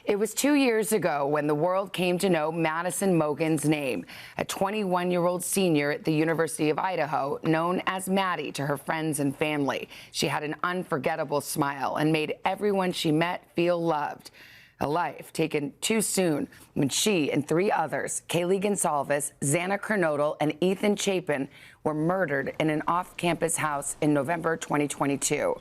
It was 2 years ago when the world came to know Madison Mogen's name, a 21-year-old senior at the University of Idaho, known as Maddie to her friends and family. She had an unforgettable smile and made everyone she met feel loved. A life taken too soon when she and 3 others, Kaylee Gonsalves, Xana Kernodle, and Ethan Chapin, were murdered in an off-campus house in November 2022.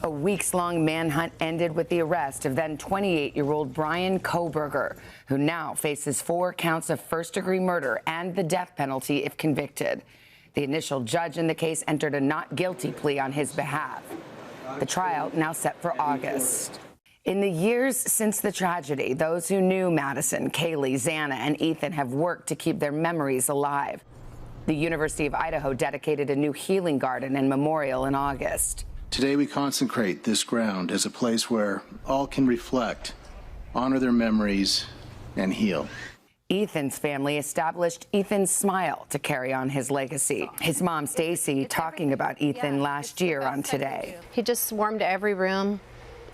A weeks-long manhunt ended with the arrest of then 28-year-old Brian Kohberger, who now faces 4 counts of first-degree murder and the death penalty if convicted. The initial judge in the case entered a not guilty plea on his behalf. The trial now set for August. In the years since the tragedy, those who knew Madison, Kaylee, Xana, and Ethan have worked to keep their memories alive. The University of Idaho dedicated a new healing garden and memorial in August. Today we consecrate this ground as a place where all can reflect, honor their memories, and heal. Ethan's family established Ethan's Smile to carry on his legacy. His mom, Stacy, talking about Ethan last year on Today. He just swarmed every room.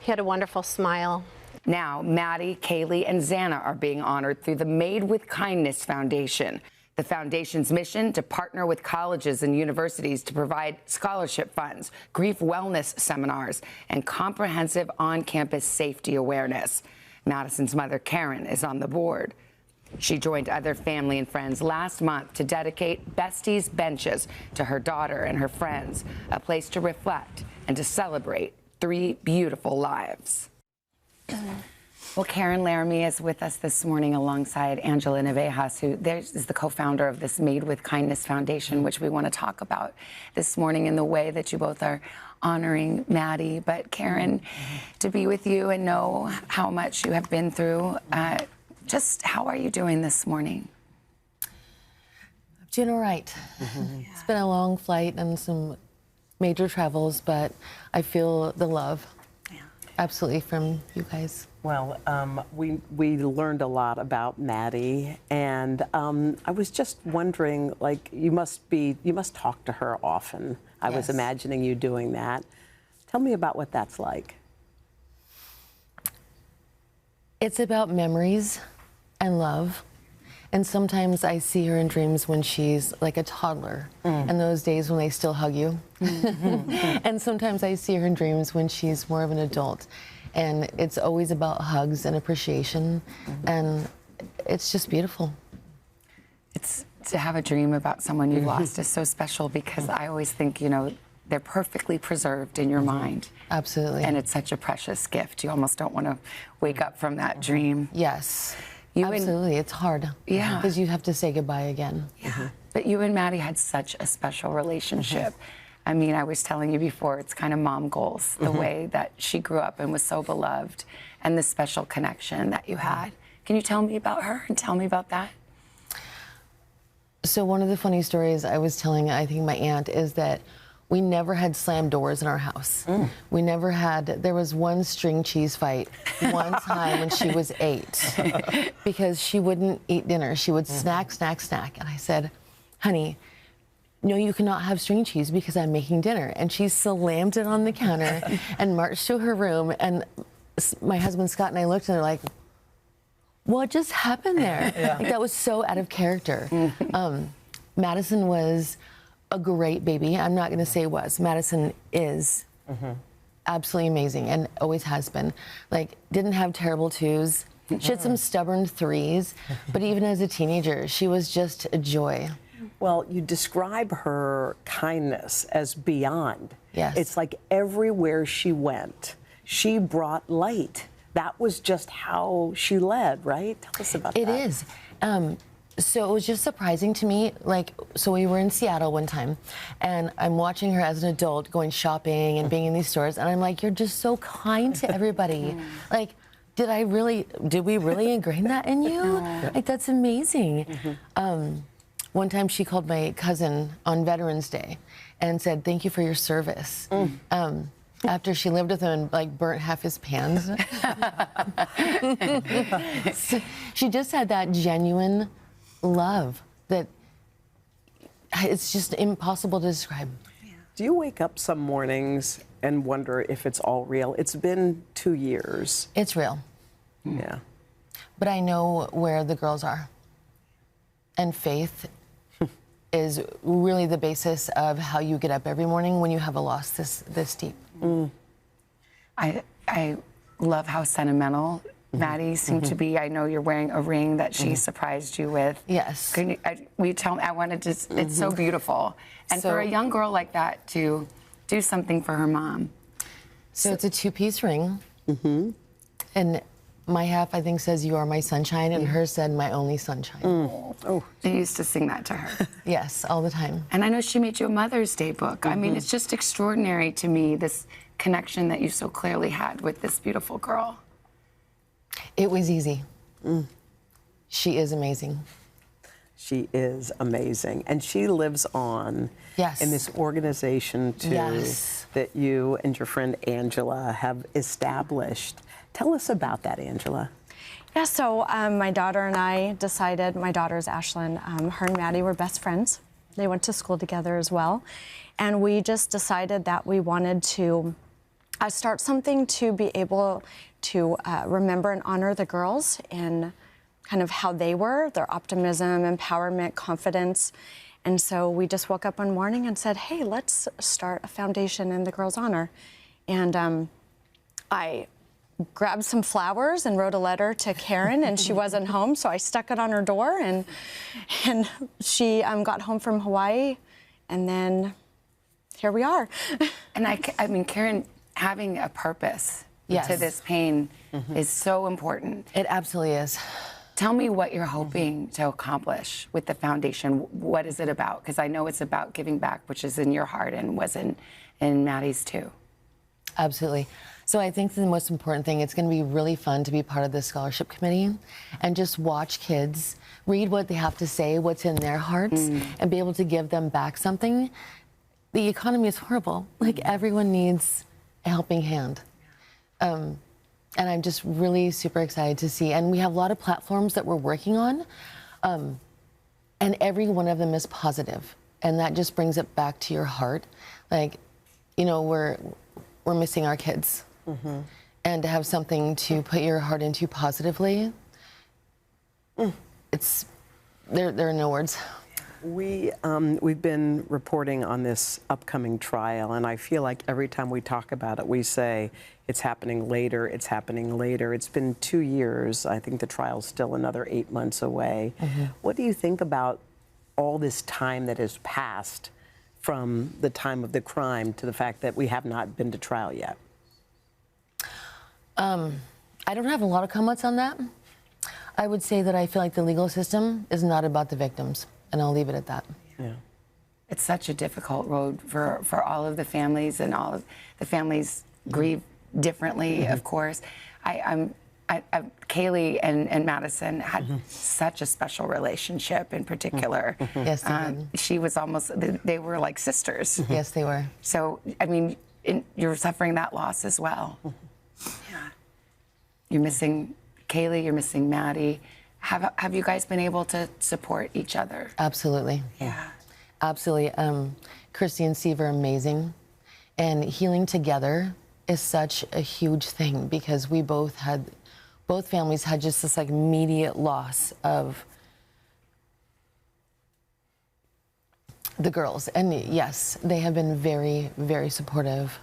He had a wonderful smile. Now, Maddie, Kaylee, and Xana are being honored through the Made with Kindness Foundation. The foundation's mission to partner with colleges and universities to provide scholarship funds, grief wellness seminars, and comprehensive on-campus safety awareness. Madison's mother, Karen, is on the board. She joined other family and friends last month to dedicate Bestie's Benches to her daughter and her friends, a place to reflect and to celebrate 3 beautiful lives. Well, Karen Laramie is with us this morning alongside Angela Navejas, who is the co-founder of this Made with Kindness Foundation, which we want to talk about this morning in the way that you both are honoring Maddie. But Karen, to be with you and know how much you have been through, just how are you doing this morning? I'm doing all right. It's been a long flight and some major travels, but I feel the love absolutely from you guys. Well, we learned a lot about Maddie, and I was just wondering, like, you must talk to her often. I was imagining you doing that. Tell me about what that's like. It's about memories and love. And sometimes I see her in dreams when she's like a toddler, and those days when they still hug you. And sometimes I see her in dreams when she's more of an adult. And it's always about hugs and appreciation, and it's just beautiful. It's to have a dream about someone you've lost is so special because I always think, you know, they're perfectly preserved in your mind. Absolutely. And it's such a precious gift. You almost don't want to wake up from that dream. Yes. Absolutely. It's hard. Yeah. Because you have to say goodbye again. Yeah. But you and Maddie had such a special relationship. I mean, I was telling you before, it's kind of mom goals, the way that she grew up and was so beloved, and the special connection that you had. Can you tell me about her and tell me about that? So one of the funny stories I was telling, I think, my aunt, is that we never had slammed doors in our house. We never had, there was one string cheese fight one time when she was 8 because she wouldn't eat dinner. She would snack, snack, snack. And I said, honey, no, you cannot have string cheese because I'm making dinner. And she slammed it on the counter and marched to her room. And my husband Scott and I looked at her like, what just happened there? Like, that was so out of character. Madison was a great baby. I'm not going to say was. Madison is absolutely amazing and always has been. Like, didn't have terrible 2s. She had some stubborn 3s, but even as a teenager, she was just a joy. Well, you describe her kindness as beyond. Yes. It's like everywhere she went, she brought light. That was just how she led, right? Tell us about that. It is. So it was just surprising to me. Like, so we were in Seattle one time, and I'm watching her as an adult going shopping and being in these stores, and I'm like, you're just so kind to everybody. Like, did we really ingrain that in you? Like, that's amazing. One time she called my cousin on Veterans Day and said, thank you for your service. After she lived with him and like burnt half his pans. So she just had that genuine love that it's just impossible to describe. Do you wake up some mornings and wonder if it's all real? It's been 2 years. It's real. Yeah. but I know where the girls are. And faith is really the basis of how you get up every morning when you have a loss this deep. I love how sentimental Maddie seemed to be. I know you're wearing a ring that she surprised you with. Yes. Will you tell me? I wanted to. It's so beautiful, and for a young girl like that to do something for her mom. So it's a 2-piece ring, and my half, I think, says "You are my sunshine," and hers said "My only sunshine." Oh, you used to sing that to her. Yes, all the time. And I know she made you a Mother's Day book. I mean, it's just extraordinary to me, this connection that you so clearly had with this beautiful girl. It was easy. She is amazing. She is amazing. And she lives on in this organization, too, that you and your friend Angela have established. Tell us about that, Angela. Yeah, so my daughter and I decided, my daughter's Ashlyn, her and Maddie were best friends. They went to school together as well. And we just decided that we wanted to start something to be able to remember and honor the girls and kind of how they were, their optimism, empowerment, confidence. And so we just woke up one morning and said, hey, let's start a foundation in the girls' honor. And I grabbed some flowers and wrote a letter to Karen, and she wasn't home, so I stuck it on her door, and she got home from Hawaii, and then here we are. And I mean, Karen, having a purpose to this pain is so important. It absolutely is. Tell me what you're hoping to accomplish with the foundation. What is it about? Because I know it's about giving back, which is in your heart and was in Maddie's too. Absolutely. So I think the most important thing, it's going to be really fun to be part of the scholarship committee and just watch kids read what they have to say, what's in their hearts, and be able to give them back something. The economy is horrible. Like, everyone needs a helping hand. And I'm just really super excited to see. And we have a lot of platforms that we're working on, and every one of them is positive. And that just brings it back to your heart. Like, you know, we're missing our kids. And to have something to put your heart into positively, there are no words. We've been reporting on this upcoming trial, and I feel like every time we talk about it, we say it's happening later, it's happening later. It's been 2 years. I think the trial's still another 8 months away. What do you think about all this time that has passed from the time of the crime to the fact that we have not been to trial yet? I don't have a lot of comments on that. I would say that I feel like the legal system is not about the victims, and I'll leave it at that. Yeah. It's such a difficult road for all of the families, and all of the families grieve differently, of course. Kaylee and Madison had such a special relationship in particular. Yes, they did. She was almost, they were like sisters. Yes, they were. So, I mean, you're suffering that loss as well. Yeah. You're missing Kaylee, you're missing Maddie. Have you guys been able to support each other? Absolutely. Yeah. Absolutely. Christy and Steve are amazing. And healing together is such a huge thing, because we both families had just this like immediate loss of the girls. And yes, they have been very, very supportive.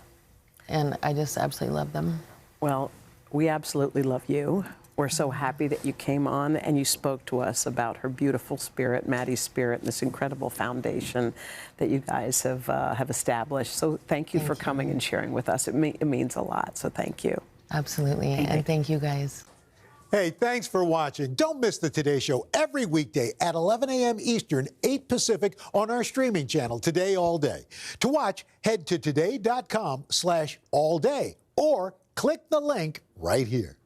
And I just absolutely love them. Well, we absolutely love you. We're so happy that you came on and you spoke to us about her beautiful spirit, Maddie's spirit, and this incredible foundation that you guys have established. So thank you for coming and sharing with us. It means a lot, so thank you. Absolutely, and thank you guys. Hey, thanks for watching. Don't miss the Today Show every weekday at 11 a.m. Eastern, 8 Pacific on our streaming channel, Today All Day. To watch, head to today.com/allday or click the link right here.